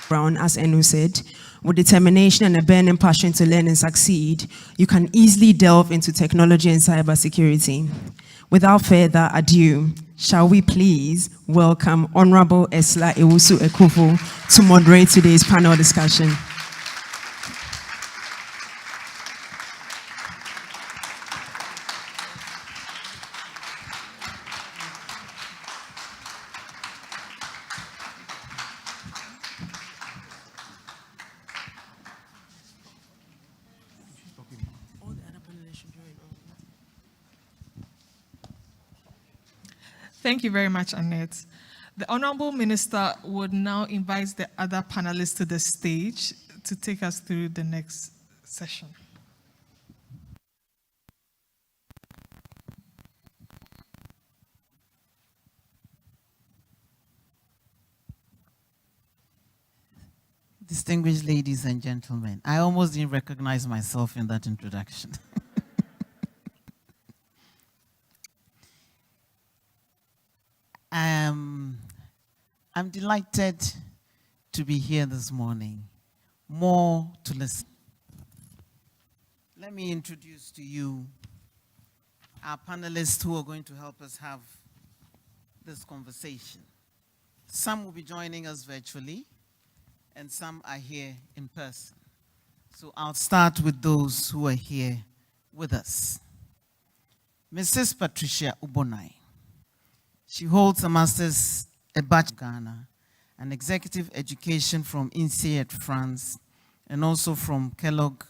Brown, as Enu said, with determination and a burning passion to learn and succeed, you can easily delve into technology and cybersecurity. Without further ado, shall we please welcome Honorable Esla Ewusu Ekufu to moderate today's panel discussion. Thank you very much, Annette. The Honorable Minister would now invite the other panelists to the stage to take us through the next session. Distinguished ladies and gentlemen, I almost didn't recognize myself in that introduction. I'm delighted to be here this morning. More to listen. Let me introduce to you our panelists who are going to help us have this conversation. Some will be joining us virtually, and some are here in person. So I'll start with those who are here with us. Mrs. Patricia Ubonai. She holds a master's, a bachelor in Ghana, an executive education from INSEAD, France, and also from Kellogg.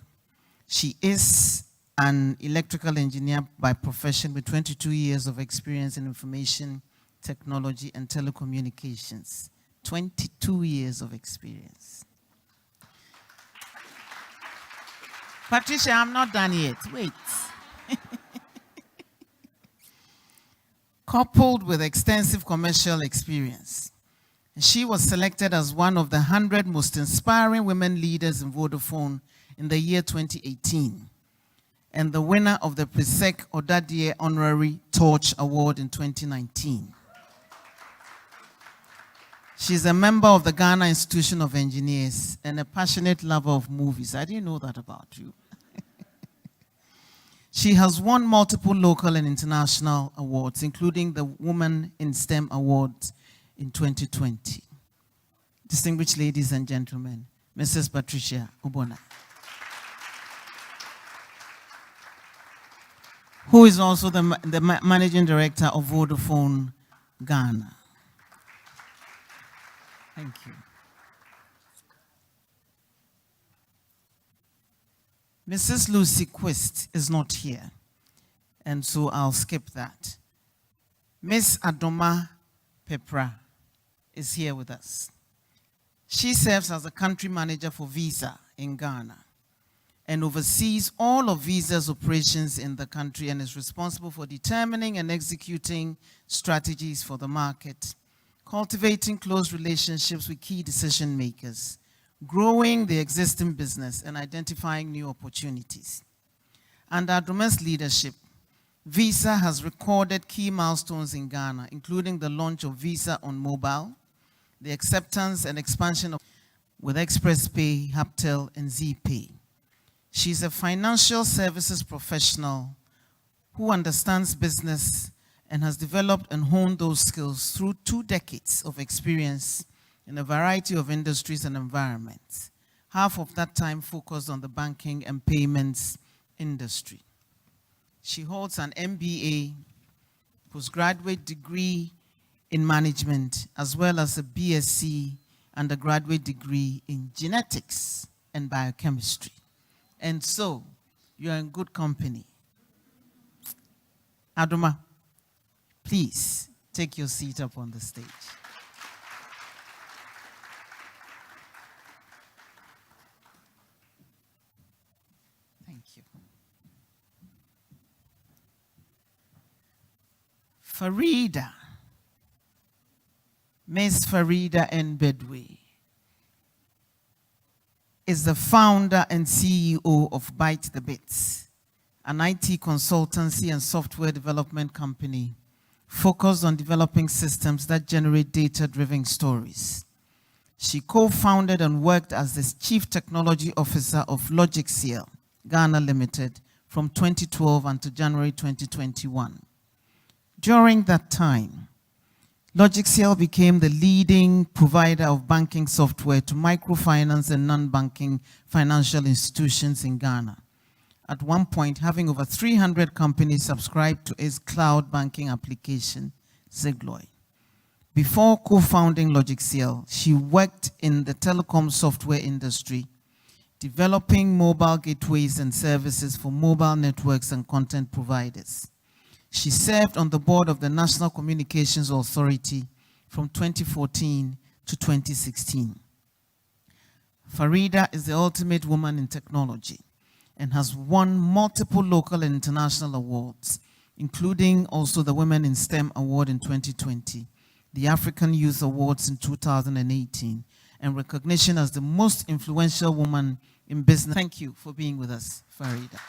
She is an electrical engineer by profession with 22 years of experience in information technology and telecommunications. 22 years of experience. Patricia, I'm not done yet. Wait. Coupled with extensive commercial experience, she was selected as one of the 100 most inspiring women leaders in Vodafone in the year 2018, and the winner of the Presec Odadie Honorary Torch Award in 2019. She's a member of the Ghana Institution of Engineers and a passionate lover of movies. I didn't know that about you. She has won multiple local and international awards, including the Woman in STEM Award in 2020. Distinguished ladies and gentlemen, Mrs. Patricia Ubonai, who is also the Managing Director of Vodafone Ghana. Thank you. Mrs. Lucy Quist is not here, and so I'll skip that. Miss Adoma Pepra is here with us. She serves as a country manager for Visa in Ghana and oversees all of Visa's operations in the country and is responsible for determining and executing strategies for the market, cultivating close relationships with key decision makers, growing the existing business, and identifying new opportunities. Under Adoma's leadership, Visa has recorded key milestones in Ghana, including the launch of Visa on mobile, the acceptance and expansion of with ExpressPay, Haptel, and ZPay. She's a financial services professional who understands business and has developed and honed those skills through 2 decades of experience in a variety of industries and environments. Half of that time focused on the banking and payments industry. She holds an MBA, postgraduate degree in management, as well as a BSc undergraduate degree in genetics and biochemistry. And so, you're in good company. Adoma, please take your seat up on the stage. Thank you. Farida, Ms. Farida N. Bedway, is the founder and CEO of Bite the Bits, an IT consultancy and software development company focused on developing systems that generate data-driven stories. She co-founded and worked as the Chief Technology Officer of Logicseal Ghana Limited from 2012 until January 2021. During that time, Logicseal became the leading provider of banking software to microfinance and non-banking financial institutions in Ghana. At one point, having over 300 companies subscribed to its cloud banking application, Zigloy. Before co-founding Logicseal, she worked in the telecom software industry, developing mobile gateways and services for mobile networks and content providers. She served on the board of the National Communications Authority from 2014 to 2016. Farida is the ultimate woman in technology and has won multiple local and international awards, including also the Women in STEM Award in 2020, the African Youth Awards in 2018, and recognition as the most influential woman in business. Thank you for being with us, Farida.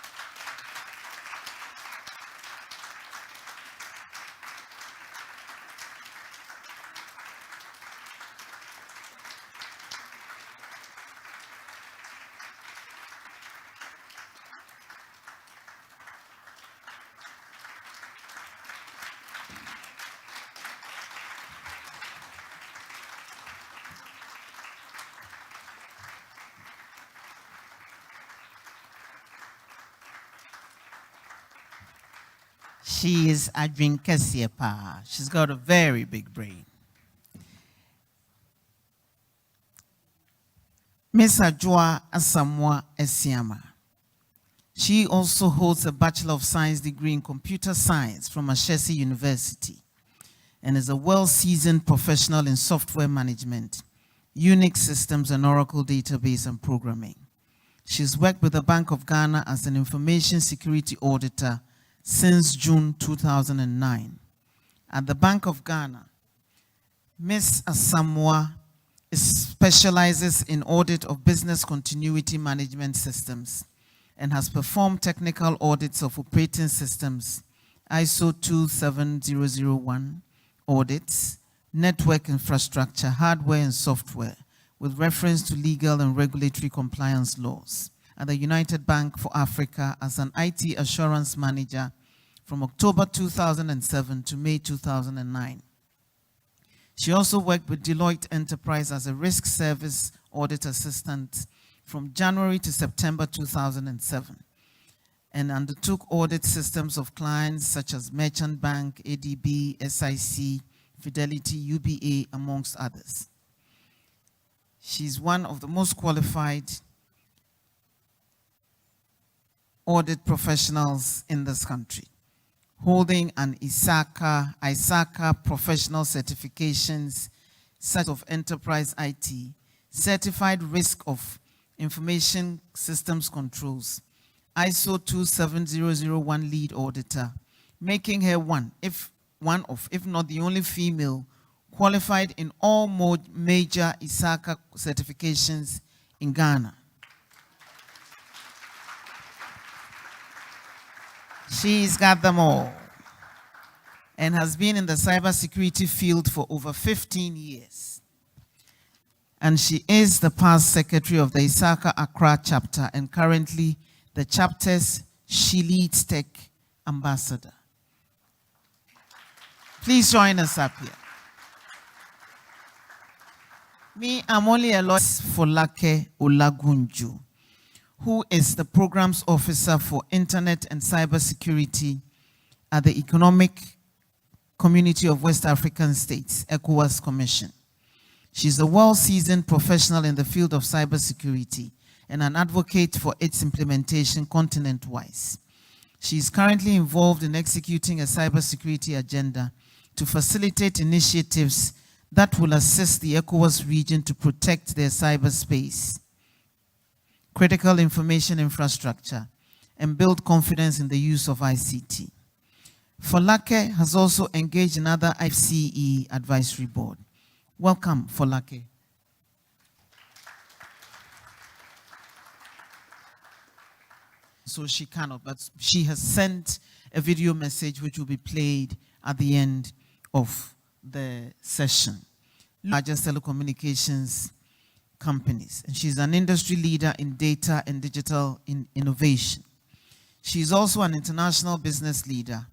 She is Adrien Casiapa. She's got a very big brain. Miss Adwoa Asamoah Esiama. She also holds a Bachelor of Science degree in Computer Science from Ashesi University and is a well-seasoned professional in software management, Unix systems, and Oracle database and programming. She's worked with the Bank of Ghana as an information security auditor since June 2009. At the Bank of Ghana, Ms. Asamoah specializes in audit of business continuity management systems and has performed technical audits of operating systems, ISO 27001 audits, network infrastructure, hardware and software, with reference to legal and regulatory compliance laws. At the United Bank for Africa as an IT assurance manager from October 2007 to May 2009. She also worked with Deloitte Enterprise as a risk service audit assistant from January to September 2007 and undertook audit systems of clients such as Merchant Bank, ADB, SIC, Fidelity, UBA, amongst others. She's one of the most qualified audit professionals in this country, holding an ISACA professional certifications, set of enterprise IT, certified risk of information systems controls, ISO 27001 lead auditor, making her one of, if not the only female, qualified in all major ISACA certifications in Ghana. She's got them all and has been in the cybersecurity field for over 15 years. And she is the past secretary of the ISACA Accra chapter and currently the chapter's She Leads Tech ambassador. Please join us up here. Me, I'm only a lawyer for Lake Olagunju, who is the Programs Officer for Internet and Cybersecurity at the Economic Community of West African States, ECOWAS Commission. She's a well-seasoned professional in the field of cybersecurity and an advocate for its implementation continent-wise. She is currently involved in executing a cybersecurity agenda to facilitate initiatives that will assist the ECOWAS region to protect their cyberspace, critical information infrastructure, and build confidence in the use of ICT. Folake has also engaged in other FCE advisory board. Welcome, Folake. So she cannot, but she has sent a video message which will be played at the end of the session. Largest telecommunications companies. And she's an industry leader in data and digital innovation. She's also an international business leader,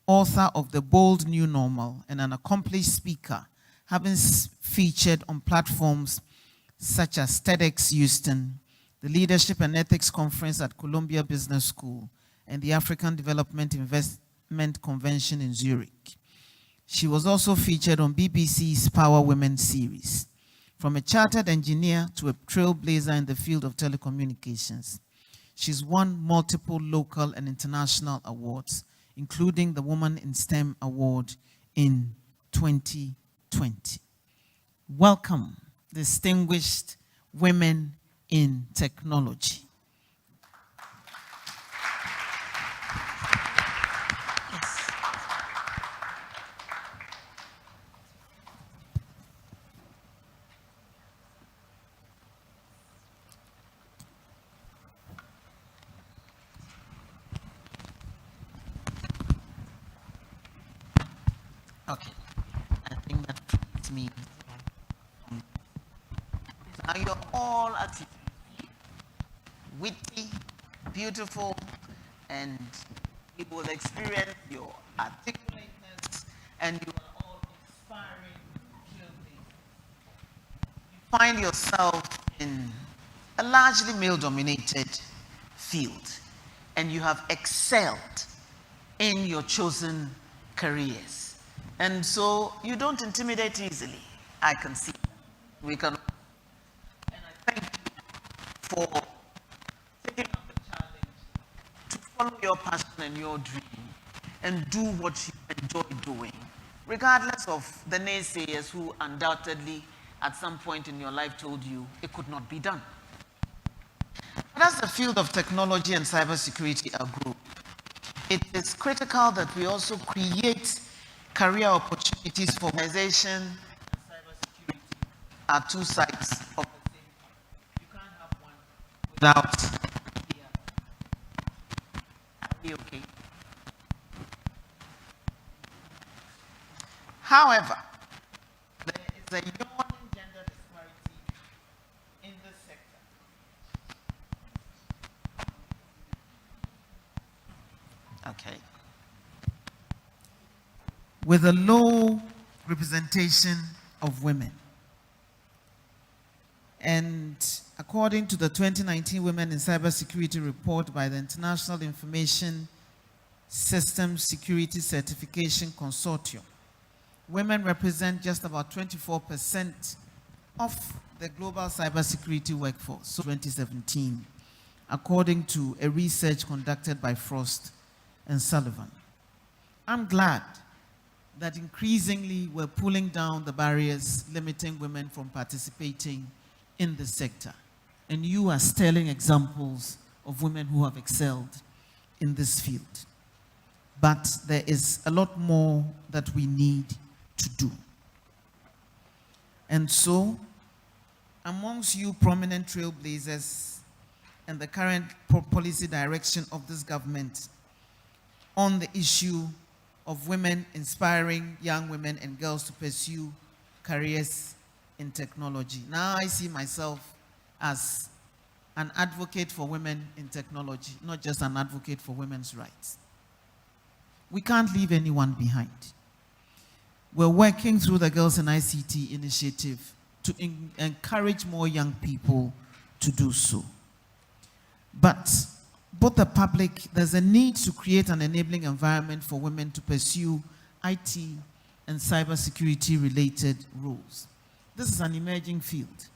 author of The Bold New Normal, and an accomplished speaker, having featured on platforms such as TEDx Houston, the Leadership and Ethics Conference at Columbia Business School, and the African Development Investment Convention in Zurich. She was also featured on BBC's Power Women series. From a chartered engineer to a trailblazer in the field of telecommunications, she's won multiple local and international awards, including the Woman in STEM Award in 2020. Welcome, distinguished women in technology. Okay, I think that fits me. Now you're all at witty, beautiful, and you will experience your articulateness, and you are all inspiring trailblazers. You find yourself in a largely male-dominated field, and you have excelled in your chosen careers. And so you don't intimidate easily. I can see. We can. And I thank you for taking up the challenge to follow your passion and your dream and do what you enjoy doing, regardless of the naysayers who undoubtedly at some point in your life told you it could not be done. But as the field of technology and cybersecurity are growing, it is critical that we also create career opportunities for organization and cybersecurity are two sides of the same coin. You can't have one without the other. Are we okay? However, there is a yawning gender disparity in this sector. Okay. With a low representation of women. And according to the 2019 Women in Cybersecurity report by the International Information Systems Security Certification Consortium, women represent just about 24% of the global cybersecurity workforce, so 2017, according to a research conducted by Frost and Sullivan. I'm glad that increasingly we're pulling down the barriers limiting women from participating in the sector. And you are sterling examples of women who have excelled in this field. But there is a lot more that we need to do. And so, amongst you prominent trailblazers and the current policy direction of this government on the issue of women inspiring young women and girls to pursue careers in technology. Now I see myself as an advocate for women in technology, not just an advocate for women's rights. We can't leave anyone behind. We're working through the Girls in ICT initiative to encourage more young people to do so. But both the public, there's a need to create an enabling environment for women to pursue IT and cybersecurity related roles. This is an emerging field.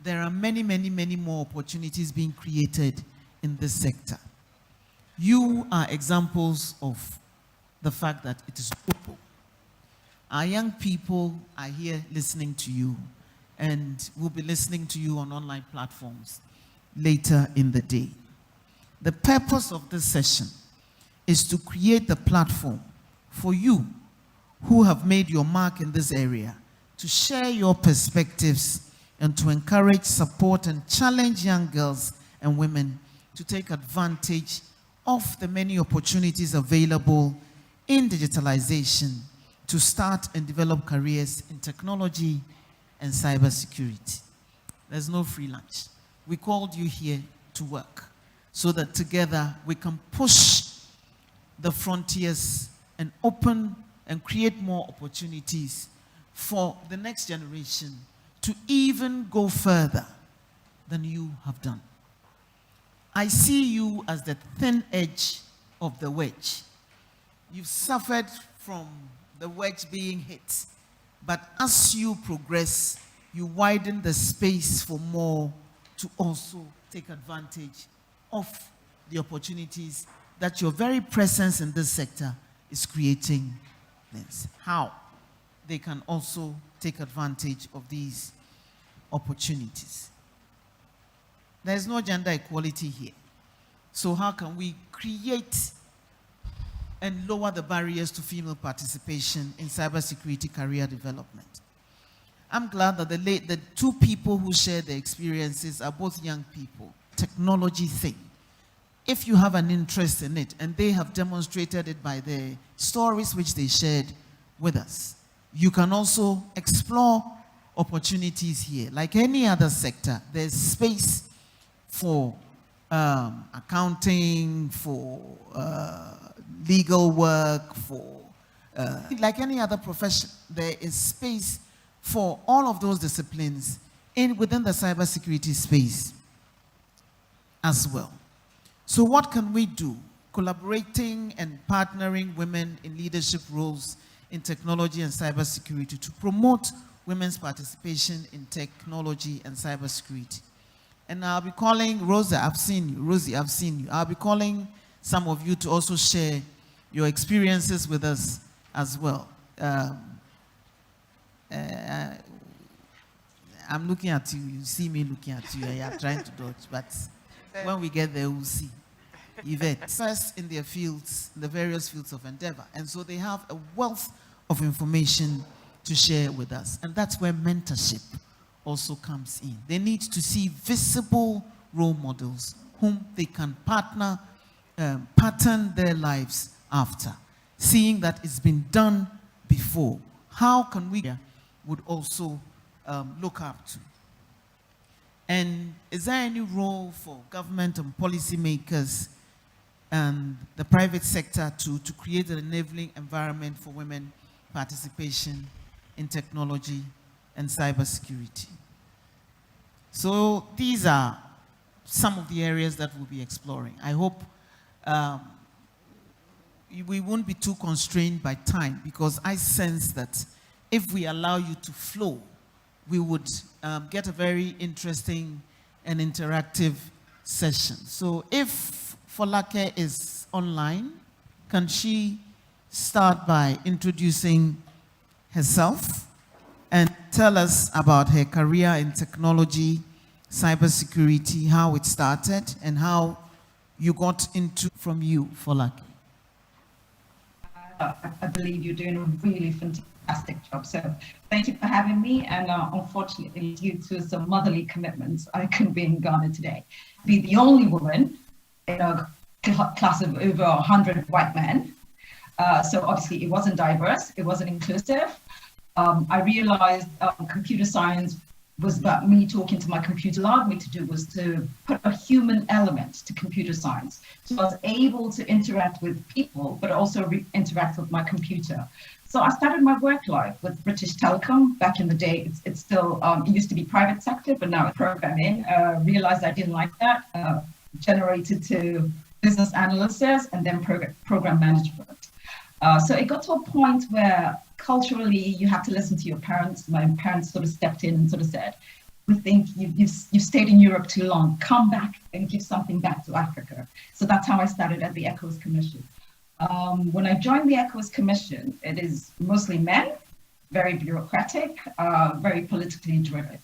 There are many, many, many more opportunities being created in this sector. You are examples of the fact that it is doable. Our young people are here listening to you, and will be listening to you on online platforms later in the day. The purpose of this session is to create the platform for you who have made your mark in this area to share your perspectives and to encourage, support, and challenge young girls and women to take advantage of the many opportunities available in digitalization to start and develop careers in technology and cybersecurity. There's no free lunch. We called you here to work so that together we can push the frontiers and open and create more opportunities for the next generation to even go further than you have done. I see you as the thin edge of the wedge. You've suffered from the wedge being hit, but as you progress, you widen the space for more to also take advantage of the opportunities that your very presence in this sector is creating. How they can also take advantage of these opportunities. There's no gender equality here. So how can we create and lower the barriers to female participation in cybersecurity career development? I'm glad that the two people who share their experiences are both young people. Technology thing. If you have an interest in it, and they have demonstrated it by the stories which they shared with us, you can also explore opportunities here. Like any other sector, there's space for accounting, for legal work, for like any other profession, there is space for all of those disciplines within the cybersecurity space as well. So what can we do? Collaborating and partnering women in leadership roles in technology and cybersecurity to promote women's participation in technology and cybersecurity. And I'll be calling Rosa, I've seen you. Rosie, I've seen you. I'll be calling some of you to also share your experiences with us as well. I'm looking at you. You see me looking at you. You're trying to dodge, but when we get there, we'll see. Yvette, first in their fields, the various fields of endeavor. And so they have a wealth of information to share with us. And that's where mentorship also comes in. They need to see visible role models whom they can pattern their lives after, seeing that it's been done before. How can we would also look up to? And is there any role for government and policymakers and the private sector to create an enabling environment for women participation in technology and cybersecurity? So these are some of the areas that we'll be exploring. I hope we won't be too constrained by time, because I sense that if we allow you to flow, we would get a very interesting and interactive session. So if Folake is online, can she start by introducing herself and tell us about her career in technology, cybersecurity, how it started, and how you got into from you, Folake? I believe you're doing a really fantastic job. So thank you for having me. And unfortunately, due to some motherly commitments, I couldn't be in Ghana today. Be the only woman in a class of over 100 white men. So obviously it wasn't diverse, it wasn't inclusive. I realized computer science was about me talking to my computer. Allowed me to do was to put a human element to computer science. So I was able to interact with people, but also interact with my computer. So I started my work life with British Telecom. Back in the day, it's still, it used to be private sector, but now it's programming. Realized I didn't like that. Generated to business analysis and then program management. So it got to a point where culturally you have to listen to your parents. My parents sort of stepped in and sort of said, we think you've stayed in Europe too long, come back and give something back to Africa. So that's how I started at the ECHOS Commission. When I joined the ECHOS Commission, it is mostly men, very bureaucratic, very politically driven.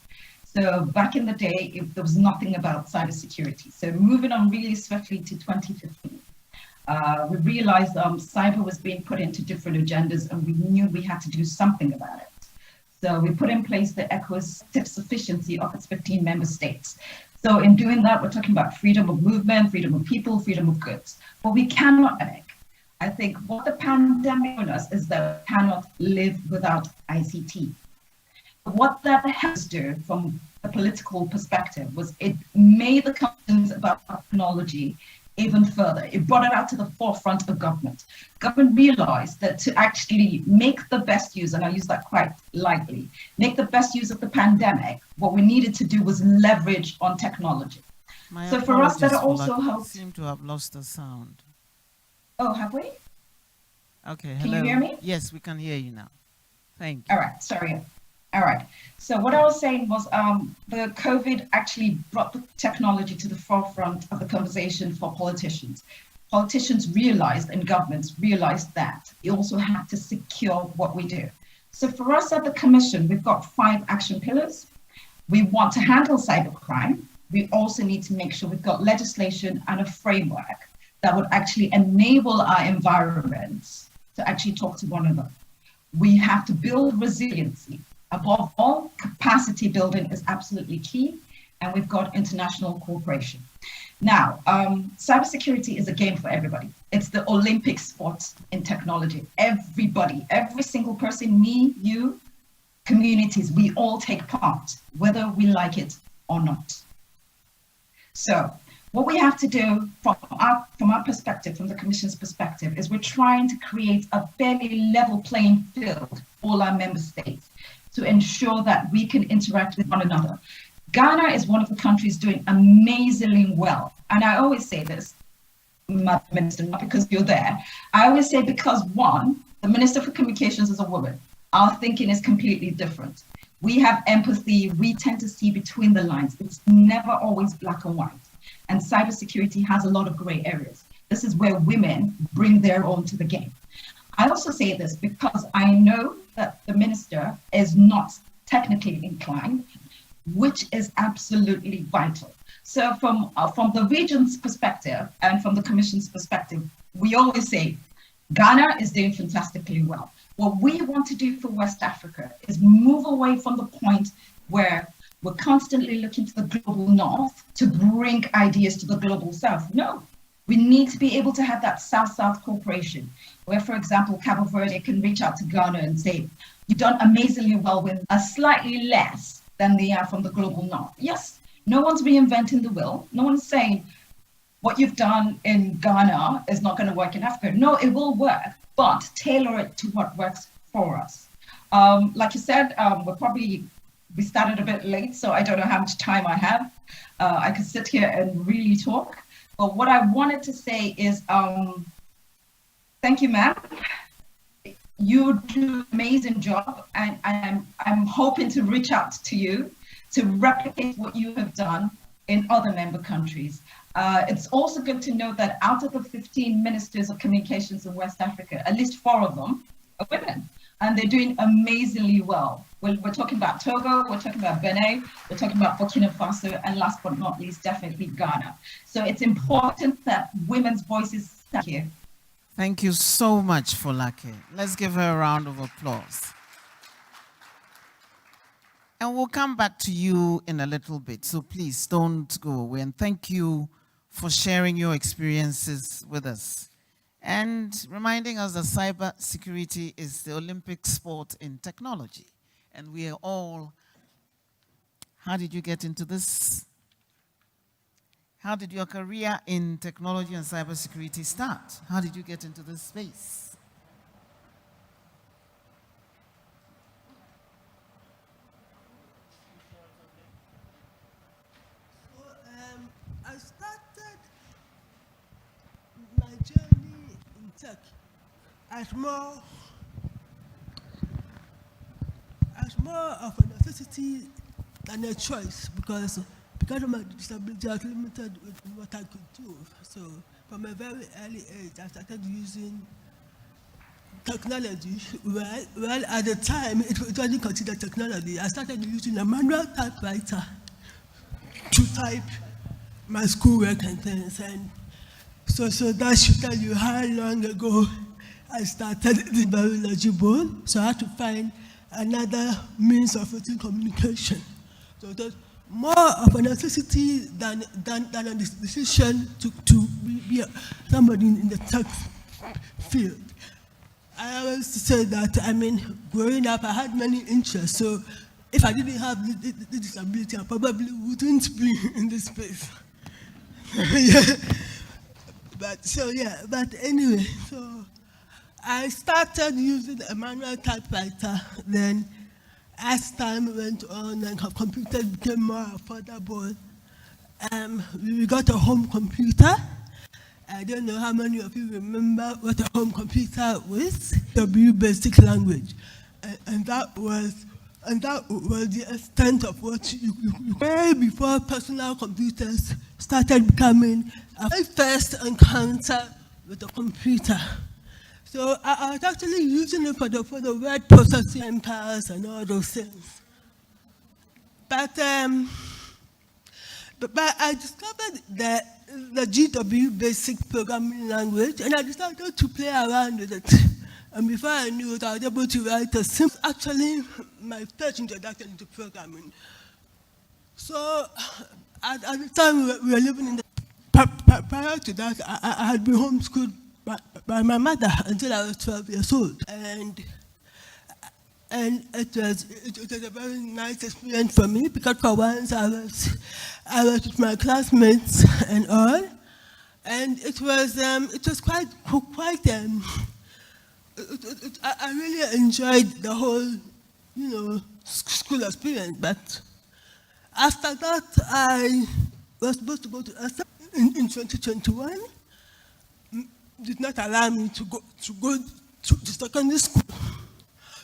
So back in the day, there was nothing about cybersecurity. So moving on really swiftly to 2015, we realized cyber was being put into different agendas, and we knew we had to do something about it. So we put in place the ECHOS sufficiency of its 15 member states. So in doing that, we're talking about freedom of movement, freedom of people, freedom of goods. But we cannot, I think what the pandemic on us is that we cannot live without ICT. what that has do from a political perspective was it made the conversations about technology even further. It brought it out to the forefront of government. Government realized that to actually make the best use, and I use that quite lightly, make the best use of the pandemic, what we needed to do was leverage on technology. My So for us, that apologies, also Folake. helped. Seem to have lost the sound. Oh, have we? Okay, Can hello. you hear me? Yes, we can hear you now. Thank you. All right, sorry. All right. So what I was saying was the COVID actually brought the technology to the forefront of the conversation for politicians. Politicians realized and governments realized that they also have to secure what we do. So for us at the Commission, we've got 5 action pillars. We want to handle cybercrime. We also need to make sure we've got legislation and a framework that would actually enable our environments to actually talk to one another. We have to build resiliency. Above all, capacity building is absolutely key, and we've got international cooperation. Now, cybersecurity is a game for everybody. It's the Olympic sport in technology. Everybody, every single person, me, you, communities, we all take part, whether we like it or not. So what we have to do from our perspective, from the Commission's perspective, is we're trying to create a fairly level playing field for all our member states to ensure that we can interact with one another. Ghana is one of the countries doing amazingly well. And I always say this, Madam Minister, not because you're there. I always say because, one, the Minister for Communications is a woman. Our thinking is completely different. We have empathy. We tend to see between the lines. It's never always black and white. And cybersecurity has a lot of gray areas. This is where women bring their own to the game. I also say this because I know that the minister is not technically inclined, which is absolutely vital. So from the region's perspective and from the Commission's perspective, we always say Ghana is doing fantastically well. What we want to do for West Africa is move away from the point where we're constantly looking to the global north to bring ideas to the global south. No, we need to be able to have that South-South cooperation, where, for example, Cabo Verde can reach out to Ghana and say, you've done amazingly well with a slightly less than they are from the global north. Yes, no one's reinventing the wheel. No one's saying what you've done in Ghana is not going to work in Africa. No, it will work, but tailor it to what works for us. Like you said, we started a bit late, so I don't know how much time I have. I could sit here and really talk, but what I wanted to say is, thank you, ma'am. You do an amazing job, and I'm hoping to reach out to you to replicate what you have done in other member countries. It's also good to know that out of the 15 ministers of communications in West Africa, at least 4 of them are women, and they're doing amazingly well. We're talking about Togo, we're talking about Benin, we're talking about Burkina Faso, and last but not least, definitely Ghana. So it's important that women's voices stand here. Thank you so much, Folake. Let's give her a round of applause. And we'll come back to you in a little bit, so please don't go away. And thank you for sharing your experiences with us and reminding us that cybersecurity is the Olympic sport in technology. And we are all, how did you get into this? How did your career in technology and cybersecurity start? How did you get into this space? I started my journey in tech as more of a necessity than a choice because of my disability, I was limited with what I could do. So from a very early age, I started using technology. Well, at the time, it wasn't considered technology. I started using a manual typewriter to type my schoolwork and things. And so that should tell you how long ago I started the very legible. So I had to find another means of communication. So it was more of a necessity than a decision to be somebody in the tech field. I always say that, growing up, I had many interests. So if I didn't have the disability, I probably wouldn't be in this space. Yeah. But anyway, so I started using a manual typewriter. Then, as time went on and computers became more affordable, we got a home computer. I don't know how many of you remember what a home computer was. W basic language, and that was the extent of what you way before personal computers started becoming a first encounter with a computer. So I was actually using it for the word processing empires and all those things. But I discovered the GW basic programming language, and I decided to play around with it. And before I knew it, I was able to write a simple, actually my first introduction into programming. So at the time we were living in the, prior to that, I had been homeschooled by my mother until I was 12 years old. And it was a very nice experience for me, because for once I was with my classmates and all, and it was quite I really enjoyed the whole, school experience. But after that, I was supposed to go to ESA in 2021. Did not allow me to go to secondary school.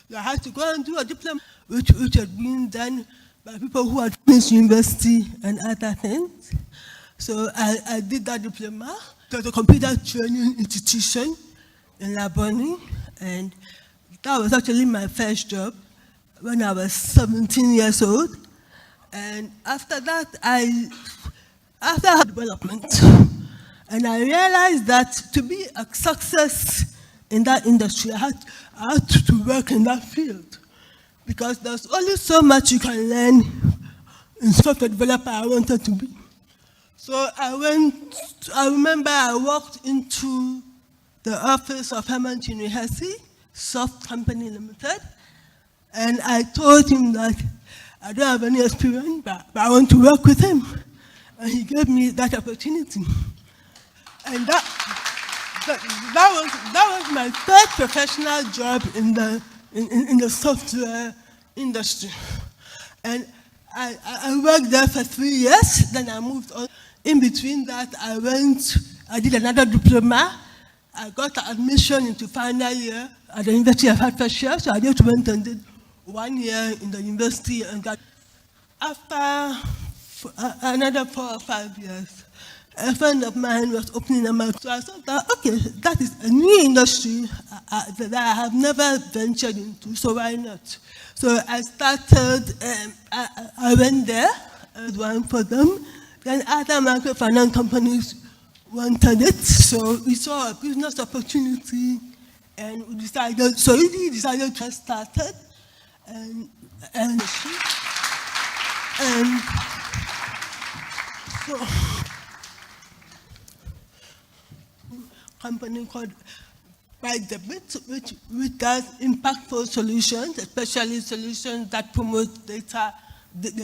So I had to go and do a diploma, which had been done by people who had finished university and other things. So I did that diploma. It was a computer training institution in Laboni, and that was actually my first job when I was 17 years old. And after that, after I had development, and I realized that to be a success in that industry, I had to work in that field, because there's only so much you can learn in software developer I wanted to be. So I remember I walked into the office of Herman University, Soft Company Limited, and I told him that I don't have any experience, but I want to work with him. And he gave me that opportunity. And that was my third professional job in the software industry. And I worked there for 3 years, then I moved on. In between that, I did another diploma. I got admission into final year at the University of Hertfordshire, so I just went and did 1 year in the university, and got, after another 4 or 5 years, a friend of mine was opening a market. So I thought that, okay, that is a new industry that I have never ventured into, so why not? So I started, I went there, I was one for them. Then other microfinance companies wanted it, so we saw a business opportunity, and we decided, so we decided to start it, and so, company called ByteDebit, which does impactful solutions, especially solutions that promote data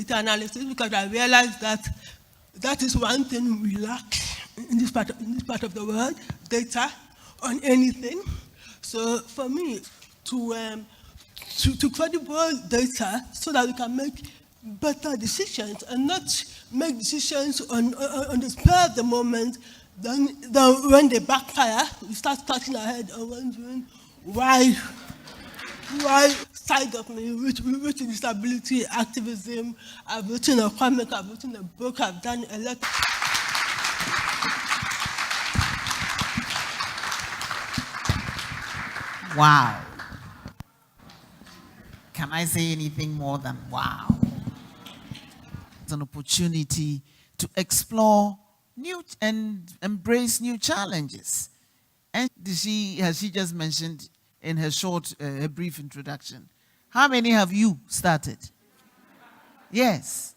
analysis, because I realized that is one thing we lack in this part of the world, data on anything. So for me, to credible data so that we can make better decisions and not make decisions on the spur of the moment. Then when they backfire, we start scratching our head and wondering why side of me, which disability activism. I've written a comic, I've written a book, I've done a lot. Wow. Can I say anything more than wow? It's an opportunity to explore new and embrace new challenges. And as she just mentioned in her short, brief introduction, how many have you started? Yes.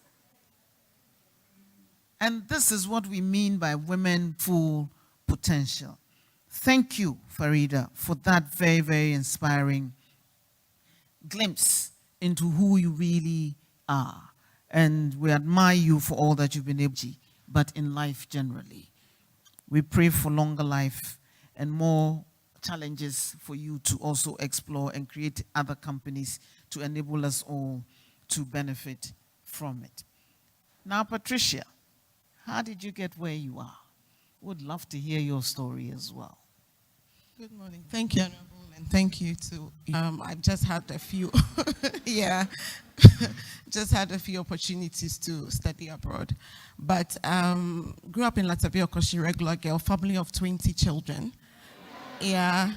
And this is what we mean by women full potential. Thank you, Farida, for that very, very inspiring glimpse into who you really are. And we admire you for all that you've been able to, but in life generally. We pray for longer life and more challenges for you to also explore and create other companies to enable us all to benefit from it. Now, Patricia, how did you get where you are? Would love to hear your story as well. Good morning. Thank you, Honorable, and thank you to. I've just had a few, just had a few opportunities to study abroad, but grew up in Latvia, Koshi, regular girl, family of 20 children. Yeah.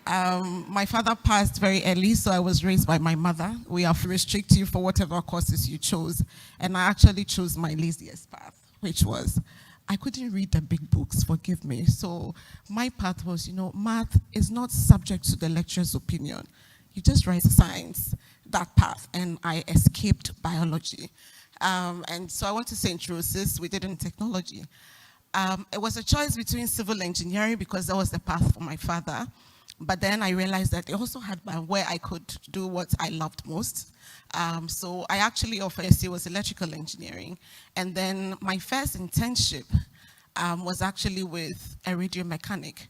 My father passed very early, so I was raised by my mother. We have to restrict you for whatever courses you chose, and I actually chose my laziest path, which was I couldn't read the big books, forgive me. So my path was, math is not subject to the lecturer's opinion. You just write science, that path, and I escaped biology. And so I went to St. Rose's, we did in technology. It was a choice between civil engineering because that was the path for my father. But then I realized that they also had where I could do what I loved most. So I actually offered it was electrical engineering. And then my first internship was actually with a radio mechanic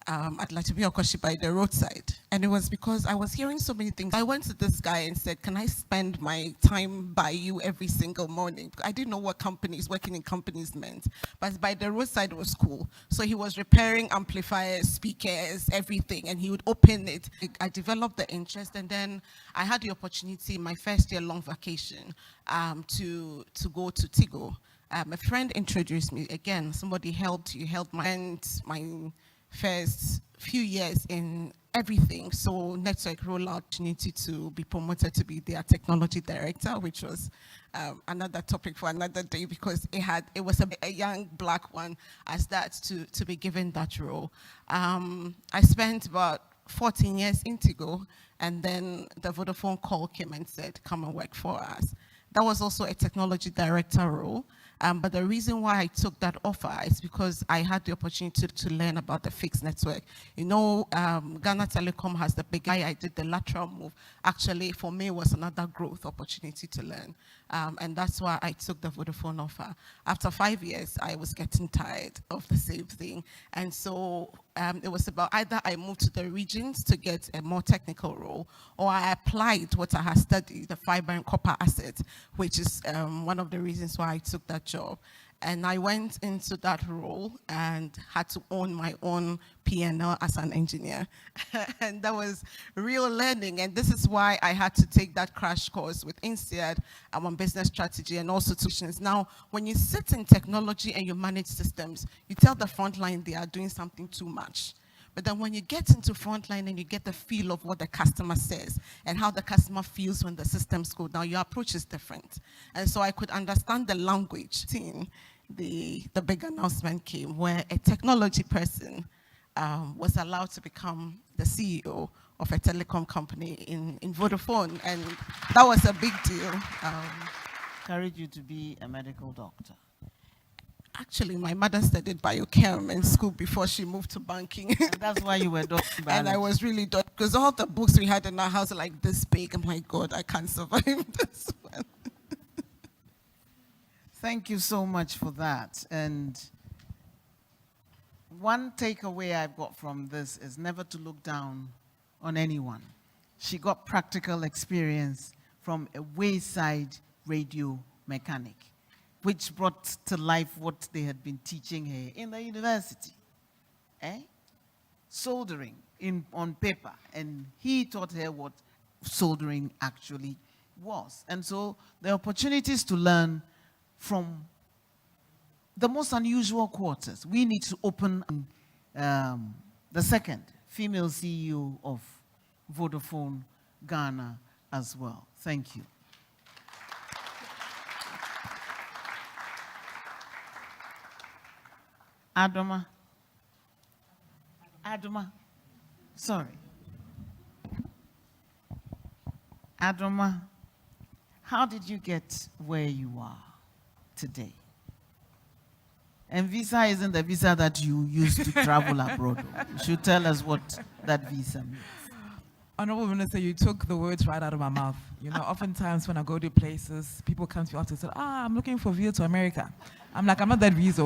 at Latvia Okoshi by the roadside. And it was because I was hearing so many things. I went to this guy and said, can I spend my time by you every single morning? I didn't know what working in companies meant. But by the roadside was cool. So he was repairing amplifiers, speakers, everything, and he would open it. I developed the interest, and then I had the opportunity in my first year long vacation to go to Tigo. A friend introduced me. Again, somebody helped my first few years in everything. So network rollout, opportunity to be promoted to be their technology director, which was another topic for another day because it was a young black one as that to be given that role. I spent about 14 years in Tigo, and then the Vodafone call came and said, come and work for us. That was also a technology director role. But the reason why I took that offer is because I had the opportunity to learn about the fixed network. Ghana Telecom has the big, I did the lateral move. Actually, for me, it was another growth opportunity to learn. And that's why I took the Vodafone offer. After 5 years, I was getting tired of the same thing. And so it was about either I moved to the regions to get a more technical role, or I applied what I had studied, the fiber and copper asset, which is one of the reasons why I took that job. And I went into that role and had to own my own P&L as an engineer. And that was real learning. And this is why I had to take that crash course with INSEAD on business strategy and also tuitions. Now, when you sit in technology and you manage systems, you tell the frontline they are doing something too much. But then when you get into frontline and you get the feel of what the customer says and how the customer feels when the systems go down, your approach is different. And so I could understand the language. The big announcement came where a technology person was allowed to become the CEO of a telecom company in Vodafone. And that was a big deal. Encouraged you to be a medical doctor. Actually, my mother studied biochem in school before she moved to banking. And that's why you were doctor. And I was really done because all the books we had in our house are like this big. I'm like, God, I can't survive this one. Thank you so much for that. And one takeaway I've got from this is never to look down on anyone. She got practical experience from a wayside radio mechanic, which brought to life what they had been teaching her in the university. Soldering on paper. And he taught her what soldering actually was. And so the opportunities to learn from the most unusual quarters. We need to open the second female CEO of Vodafone Ghana as well. Thank you. Adoma. Sorry. Adoma, how did you get where you are today? And visa isn't the visa that you use to travel abroad. You should tell us what that visa means. Honorable Minister, you took the words right out of my mouth. You know, oftentimes when I go to places, people come to me after and say, I'm looking for visa to America. I'm like, I'm not that visa.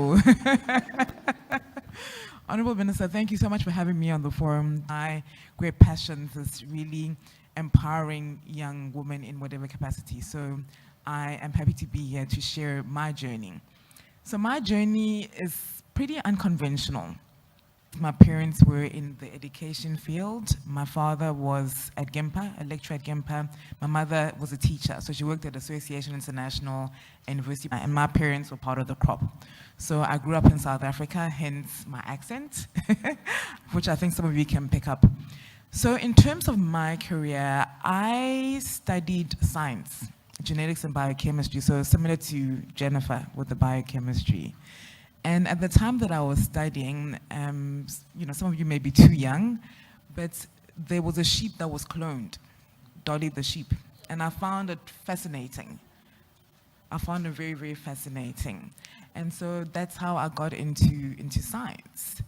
Honorable Minister, thank you so much for having me on the forum. My great passion is really empowering young women in whatever capacity. So I am happy to be here to share my journey. So my journey is pretty unconventional. My parents were in the education field. My father was at GIMPA, a lecturer at GIMPA. My mother was a teacher, so she worked at Association International University, and my parents were part of the crop. So I grew up in South Africa, hence my accent, which I think some of you can pick up. So in terms of my career, I studied science, genetics and biochemistry, so similar to Jennifer with the biochemistry. And at the time that I was studying, you know, some of you may be too young, but there was a sheep that was cloned, Dolly the sheep. And I found it fascinating. I found it very, very fascinating. And so that's how I got into science.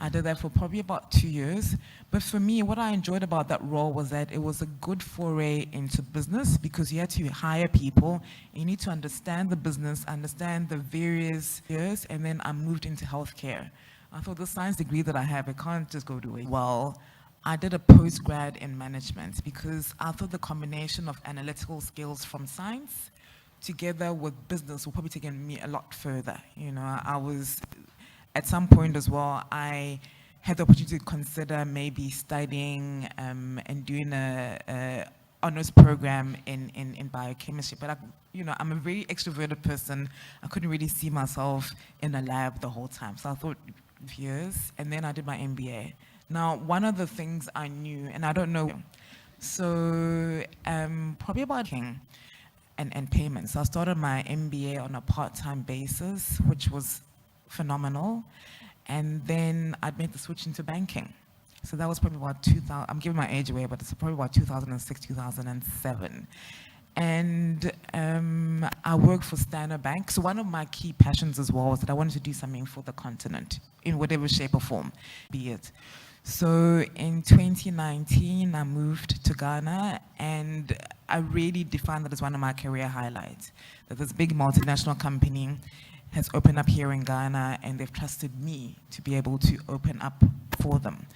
I did that for probably about 2 years. But for me, what I enjoyed about that role was that it was a good foray into business because you had to hire people. You need to understand the business, understand the various years, and then I moved into healthcare. I thought the science degree that I have, it can't just go to waste. Well, I did a postgrad in management because I thought the combination of analytical skills from science together with business will probably take me a lot further. You know, I was, at some point as well, I had the opportunity to consider maybe studying and doing a honors program in biochemistry. But you know, I'm a very extroverted person. I couldn't really see myself in a lab the whole time. So I thought years, and then I did my MBA. Now, one of the things I knew, and I don't know, so probably about and payments. So I started my MBA on a part-time basis, which was phenomenal. And then I made the switch into banking. So that was probably about 2000, I'm giving my age away, but it's probably about 2006, 2007. And I worked for Standard Bank. So one of my key passions as well was that I wanted to do something for the continent in whatever shape or form, be it. So in 2019, I moved to Ghana, and I really defined that as one of my career highlights, that this big multinational company has opened up here in Ghana, and they've trusted me to be able to open up for them.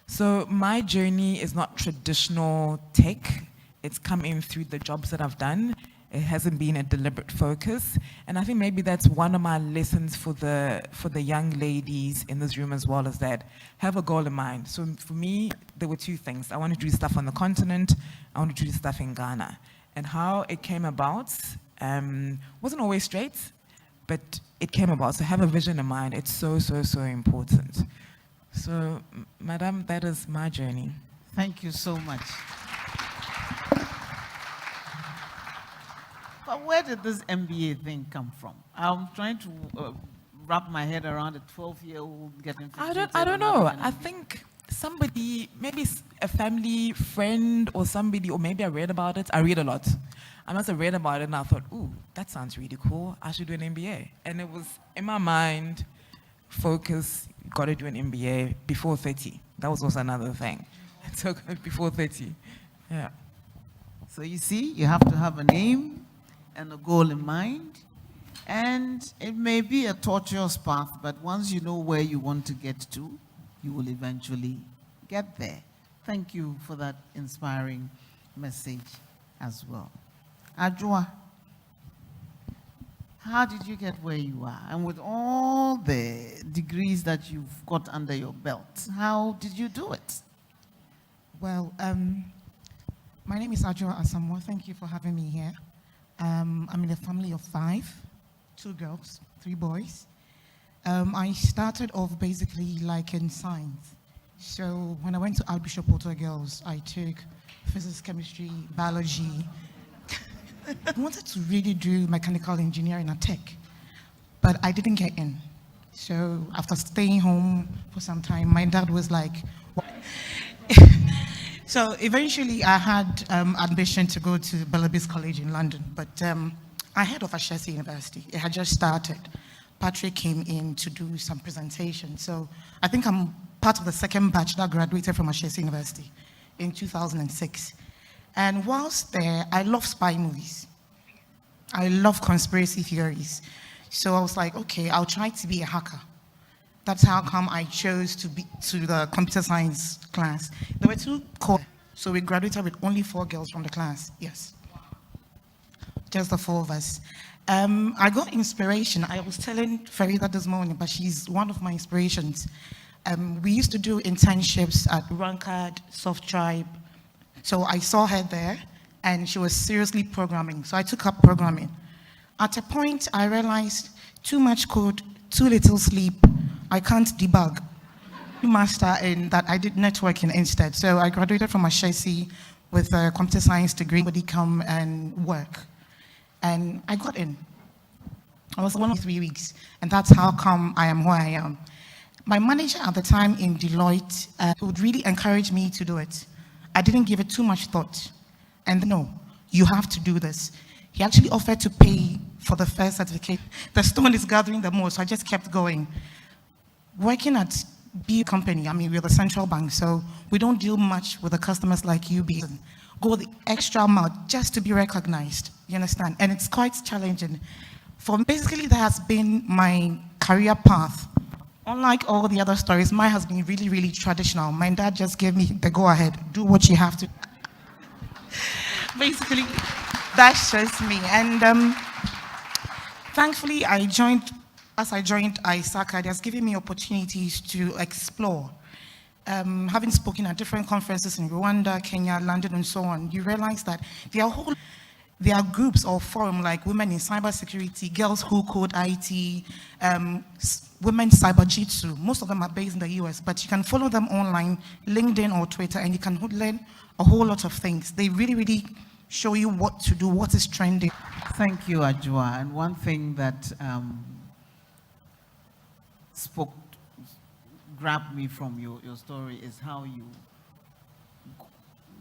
So my journey is not traditional tech. It's come in through the jobs that I've done. It hasn't been a deliberate focus. And I think maybe that's one of my lessons for the young ladies in this room as well, is that have a goal in mind. So for me, there were two things. I wanted to do stuff on the continent. I wanted to do stuff in Ghana. And how it came about wasn't always straight, but it came about. So have a vision in mind. It's so, so, so important. So, Madam, that is my journey. Thank you so much. But where did this MBA thing come from? I'm trying to wrap my head around a 12-year-old getting. I don't know. I think somebody, maybe a family friend or somebody, or maybe I read about it. I read a lot. I must have read about it and I thought, ooh, that sounds really cool. I should do an MBA. And it was in my mind, focus, got to do an MBA before 30. That was also another thing. So before 30, yeah. So you see, you have to have a name and a goal in mind. And it may be a tortuous path, but once you know where you want to get to, you will eventually get there. Thank you for that inspiring message as well. Adjoa, how did you get where you are? And with all the degrees that you've got under your belt, how did you do it? Well, my name is Adrien Casiapa. Thank you for having me here. I'm in a family of 5, 2 girls, 3 boys. I started off basically like in science. So when I went to Archbishop Walter Girls, I took physics, chemistry, biology. I wanted to really do mechanical engineering and tech, but I didn't get in. So after staying home for some time, my dad was like, so eventually I had admission to go to Belabis College in London, but I heard of Ashesi University. It had just started. Patrick came in to do some presentation. So I think I'm part of the second batch that graduated from Ashesi University in 2006. And whilst there, I love spy movies. I love conspiracy theories. So I was like, okay, I'll try to be a hacker. That's how come I chose to be to the computer science class. There were 2 core, so we graduated with only 4 girls from the class. Yes, just the 4 of us. I got inspiration. I was telling Farida this morning, but she's one of my inspirations. We used to do internships at Rankard, Soft Tribe. So I saw her there, and she was seriously programming. So I took up programming. At a point, I realized too much code, too little sleep. I can't debug. Master in that I did networking instead. So I graduated from Ashesi with a computer science degree. Somebody come and work. And I got in. I was one of 3 weeks, and that's how come I am who I am. My manager at the time in Deloitte would really encourage me to do it. I didn't give it too much thought. And no, you have to do this. He actually offered to pay for the first certificate. The stone is gathering the most, so I just kept going. Working at B company, I mean, we're the central bank, so we don't deal much with the customers like UB. Go the extra mile just to be recognized, you understand? And it's quite challenging. For basically, that has been my career path. Unlike all the other stories, mine has been really, really traditional. My dad just gave me the go-ahead, do what you have to. Basically, that's just me. And thankfully, as I joined ISACA, it has given me opportunities to explore. Having spoken at different conferences in Rwanda, Kenya, London, and so on, you realize that there are groups or forums like Women in Cybersecurity, Girls Who Code IT, Women Cyber Jitsu. Most of them are based in the US, but you can follow them online, LinkedIn or Twitter, and you can learn a whole lot of things. They really, really show you what to do, what is trending. Thank you, Ajua. And one thing that grabbed me from your story is how you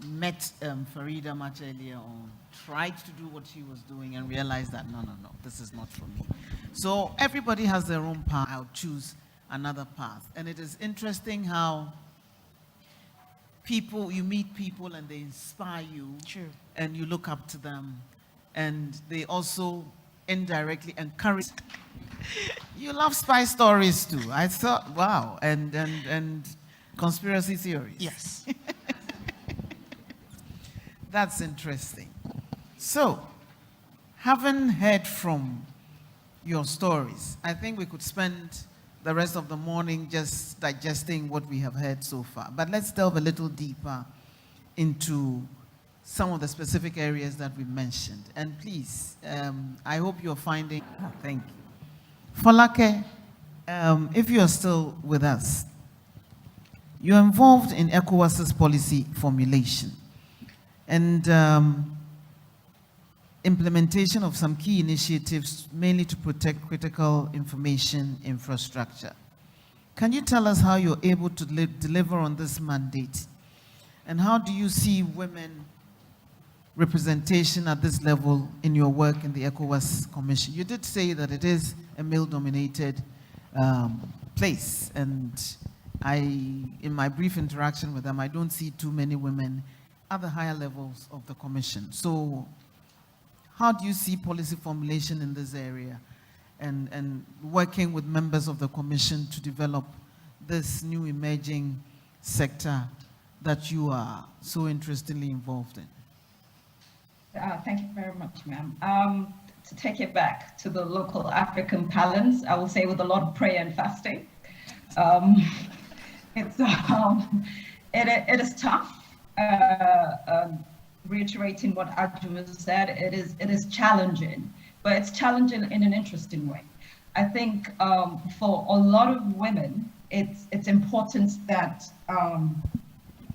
met Farida much earlier on, tried to do what she was doing and realized that no, this is not for me. So everybody has their own path. I'll choose another path. And it is interesting how you meet people and they inspire you. True. And you look up to them, and they also indirectly encourage. You love spy stories too. I thought, wow, and conspiracy theories. Yes. That's interesting. So, having heard from your stories, I think we could spend the rest of the morning just digesting what we have heard so far. But let's delve a little deeper into some of the specific areas that we mentioned. And please, I hope you're finding, thank you. Folake, if you're still with us, you're involved in ECOWAS's policy formulation and implementation of some key initiatives, mainly to protect critical information infrastructure. Can you tell us how you're able to deliver on this mandate? And how do you see women representation at this level in your work in the ECOWAS Commission? You did say that it is a male-dominated place, and in my brief interaction with them, I don't see too many women at the higher levels of the Commission. So how do you see policy formulation in this area and working with members of the Commission to develop this new emerging sector that you are so interestingly involved in? Thank you very much, ma'am. To take it back to the local African balance, I will say with a lot of prayer and fasting. It is tough. Reiterating what Adrien said, it is challenging, but it's challenging in an interesting way. I think for a lot of women, it's important that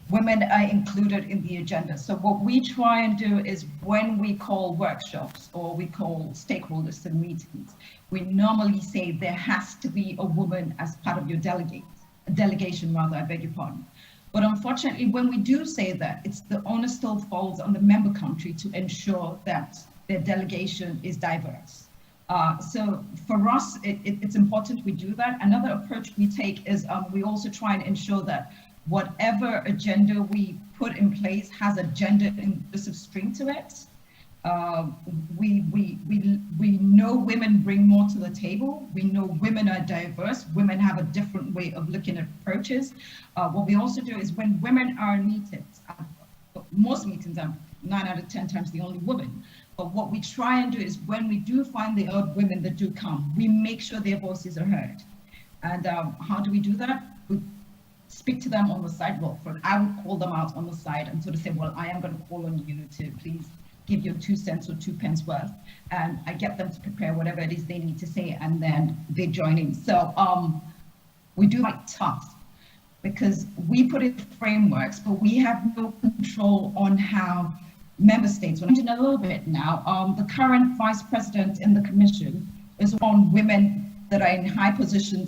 women are included in the agenda. So what we try and do is when we call workshops or we call stakeholders to meetings, we normally say there has to be a woman as part of your delegation, I beg your pardon. But unfortunately, when we do say that, it's the onus still falls on the member country to ensure that their delegation is diverse. So for us, it's important we do that. Another approach we take is we also try and ensure that whatever agenda we put in place has a gender inclusive stream to it. We know women bring more to the table. We know women are diverse. Women have a different way of looking at approaches. What we also do is when women are in meetings, most meetings I'm 9 out of 10 times the only woman. But what we try and do is when we do find the odd women that do come, we make sure their voices are heard. And how do we do that? We speak to them on the side. Well, I would call them out on the side and sort of say, well, I am going to call on you to please give your 2 cents or 2 pence worth. And I get them to prepare whatever it is they need to say, and then they join in. So we do like tough, because we put in frameworks, but we have no control on how member states, we're changing a little bit now. The current vice president in the commission is on women that are in high positions